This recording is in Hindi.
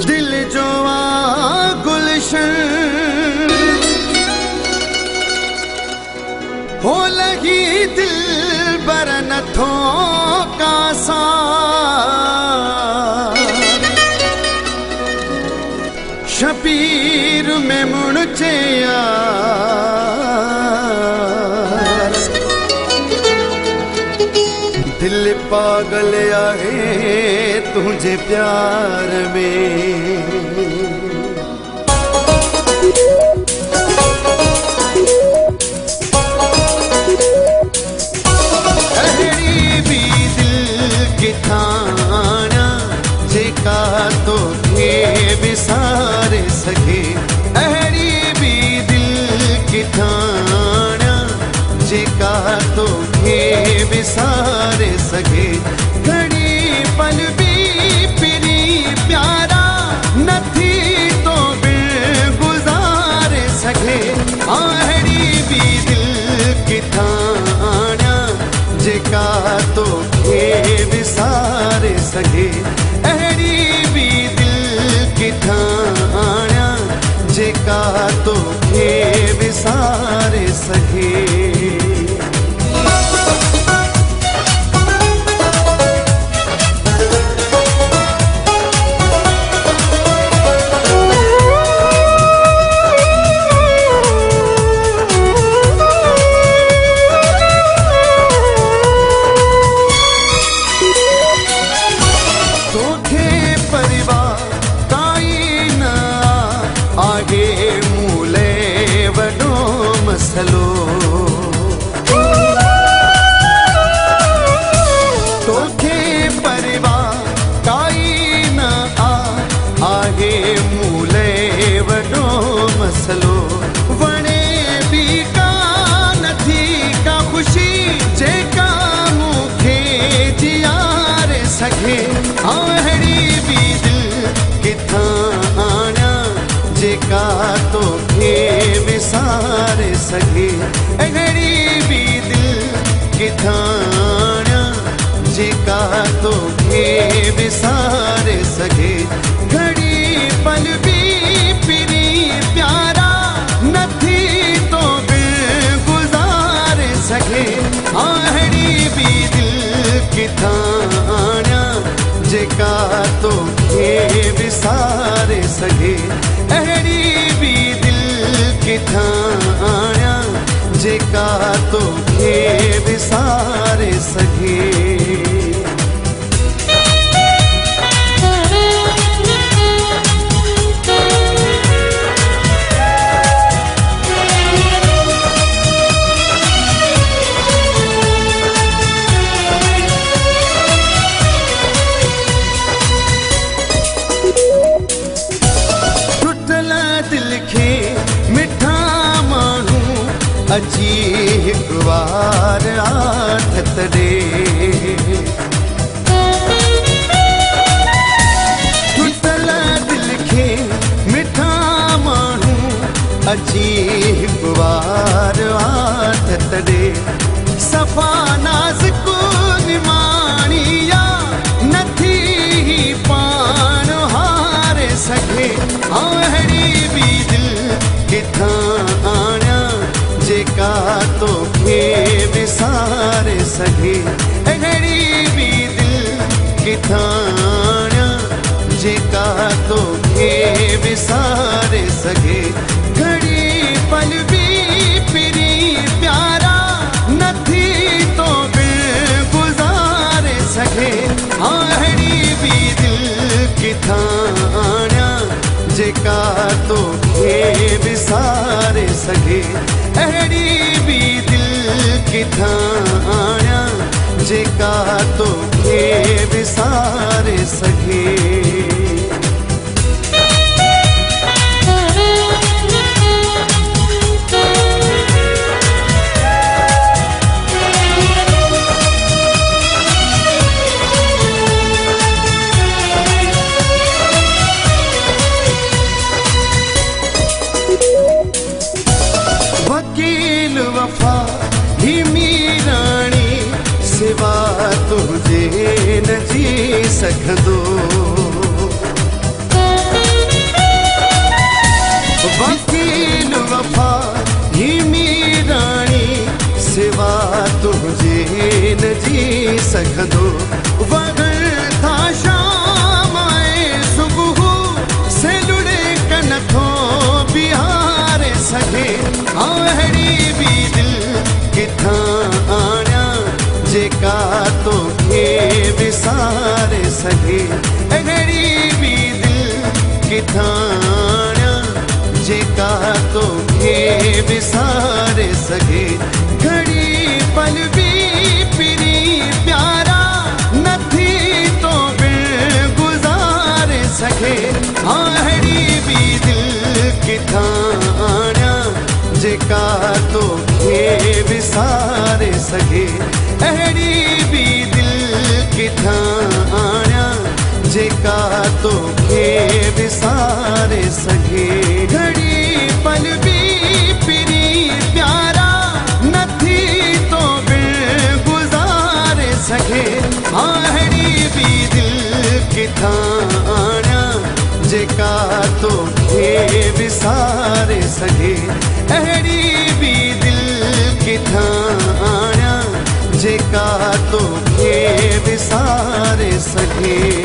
दिल जो गुलशन हो लगी दिल बर नथो कासा शबीर में मुड़चे यार दिल पागल आहे तुझे प्यार में अहड़ी भी दिल की थाना जेका तो के विसारे सके अहड़ी भी दिल की थाना जेका तो के विसारे सके घड़ी पल भी पिरी प्यारा नथी तो बिन गुजारे सके अहड़ी भी दिल की थाना जेका तो के विसारे सके अहड़ी भी दिल की थाना जेका तो के विसारे सके मसलो तोखे परिवार काई न आगे मूले वडो मसलो वणे भी का नथी का खुशी जेका मुखे जियारे सके अहड़ी भी दिल किथाना जेका तो के विसारे सके अहड़ी भी दिल किथाना जेका तो के विसारे सके घड़ी पल भी पिरी प्यारा नथी तो बिन गुजारे सके अहड़ी भी दिल किथाना जेका तो के विसारे सके अहड़ी भी दिल किथाना जेका तो के विसारे सके अची एक बार आदत दे टुटल दिल के मिठा मानू अची एक बार आदत दे सफा नाज़ुक निमाणिया नथी पान हारे सके अहड़ी भी दिल किथाना जेका तो के विसारे सके अहड़ी भी दिल किथाना जेका तो के विसारे सके घड़ी पल भी पिरी प्यारा नथी तो बिन गुजारे सके अहड़ी भी दिल किथाना जेका तो के विसारे सके अहड़ी भी दिल किथाना जेका तो के विसारे सके वकील वफा ही मीराणी सिवा तुझे न जी सकदो सघंदो वगर था शाम ऐं सुबुह से लुड़े कन थो बिहारे सघे अहिड़ी बि दिलि किथां आणियां जेका तोखे विसारे सघे अहिड़ी बि दिलि किथां आणियां जेका तोखे विसारे सघे घड़ी पल बि पिरी प्यारा नथी तो बिन गुज़ारे सघे अहिड़ी बि दिलि किथां आणियां जेका तोखे विसारे सघे अहिड़ी बि दिलि किथां आणियां जेका तोखे विसारे सघे घड़ी पल बि पिरी प्यारा नथी तो बिन गुज़ारे सघे अहिड़ी बि दिलि किथां आणियां जेका तोखे विसारे सघे अहिड़ी बि दिलि किथां आणियां जेका तोखे विसारे सघे।